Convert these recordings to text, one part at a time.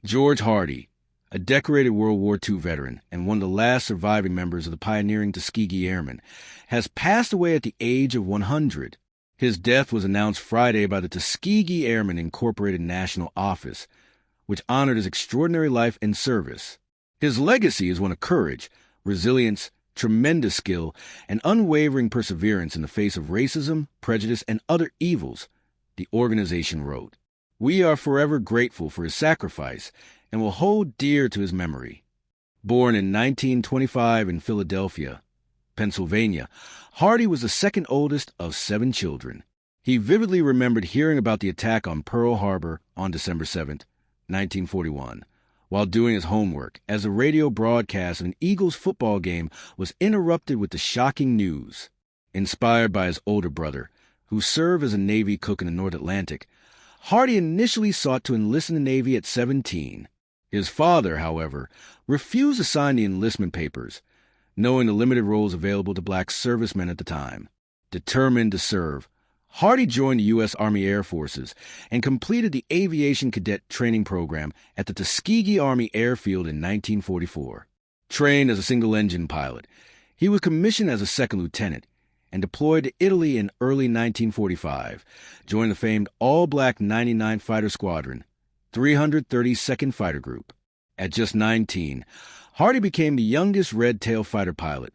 George Hardy, a decorated World War II veteran and one of the last surviving members of the pioneering Tuskegee Airmen, has passed away at the age of 100. His death was announced Friday by the Tuskegee Airmen Incorporated National Office, which honored his extraordinary life and service. His legacy is one of courage, resilience, tremendous skill, and unwavering perseverance in the face of racism, prejudice, and other evils, the organization wrote. We are forever grateful for his sacrifice and will hold dear to his memory. Born in 1925 in Philadelphia, Pennsylvania, Hardy was the second oldest of 7 children. He vividly remembered hearing about the attack on Pearl Harbor on December 7, 1941, while doing his homework, as a radio broadcast of an Eagles football game was interrupted with the shocking news. Inspired by his older brother, who served as a Navy cook in the North Atlantic, Hardy initially sought to enlist in the Navy at 17. His father, however, refused to sign the enlistment papers, knowing the limited roles available to black servicemen at the time. Determined to serve, Hardy joined the U.S. Army Air Forces and completed the Aviation Cadet Training Program at the Tuskegee Army Airfield in 1944. Trained as a single-engine pilot, he was commissioned as a second lieutenant and deployed to Italy in early 1945, joining the famed all-black 99 Fighter Squadron, 332nd Fighter Group. At just 19, Hardy became the youngest red-tail fighter pilot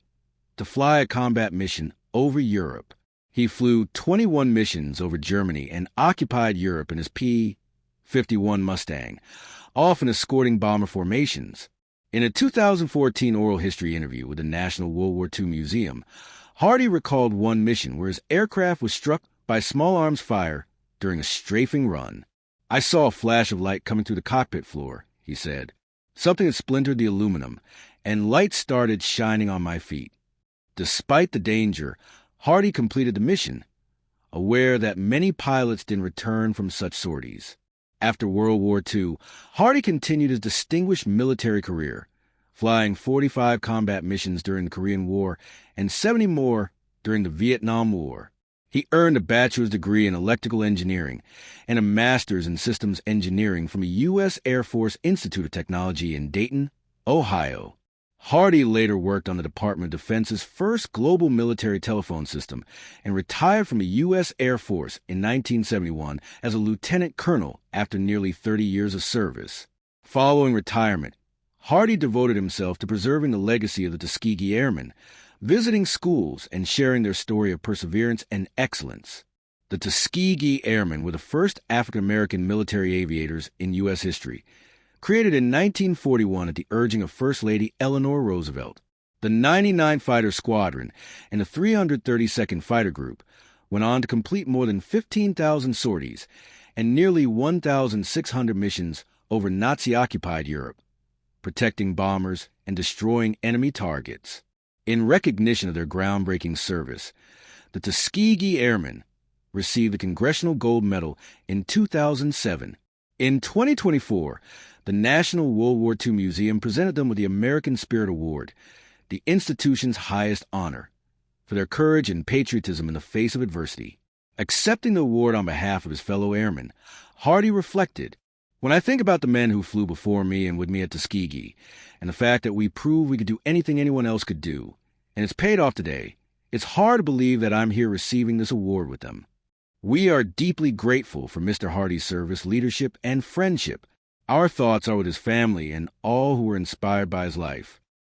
to fly a combat mission over Europe. He flew 21 missions over Germany and occupied Europe in his P-51 Mustang, often escorting bomber formations. In a 2014 oral history interview with the National World War II Museum, Hardy recalled one mission where his aircraft was struck by small arms fire during a strafing run. I saw a flash of light coming through the cockpit floor, he said. Something had splintered the aluminum, and light started shining on my feet. Despite the danger, Hardy completed the mission, aware that many pilots didn't return from such sorties. After World War II, Hardy continued his distinguished military career, flying 45 combat missions during the Korean War and 70 more during the Vietnam War. He earned a bachelor's degree in electrical engineering and a master's in systems engineering from the U.S. Air Force Institute of Technology in Dayton, Ohio. Hardy later worked on the Department of Defense's first global military telephone system and retired from the U.S. Air Force in 1971 as a lieutenant colonel after nearly 30 years of service. Following retirement, Hardy devoted himself to preserving the legacy of the Tuskegee Airmen, visiting schools and sharing their story of perseverance and excellence. The Tuskegee Airmen were the first African-American military aviators in U.S. history, created in 1941 at the urging of First Lady Eleanor Roosevelt. The 99 Fighter Squadron and the 332nd Fighter Group went on to complete more than 15,000 sorties and nearly 1,600 missions over Nazi-occupied Europe, protecting bombers and destroying enemy targets. In recognition of their groundbreaking service, the Tuskegee Airmen received the Congressional Gold Medal in 2007. In 2024, the National World War II Museum presented them with the American Spirit Award, the institution's highest honor, for their courage and patriotism in the face of adversity. Accepting the award on behalf of his fellow airmen, Hardy reflected, "When I think about the men who flew before me and with me at Tuskegee, and the fact that we proved we could do anything anyone else could do, and it's paid off today, it's hard to believe that I'm here receiving this award with them. We are deeply grateful for Mr. Hardy's service, leadership, and friendship. Our thoughts are with his family and all who were inspired by his life.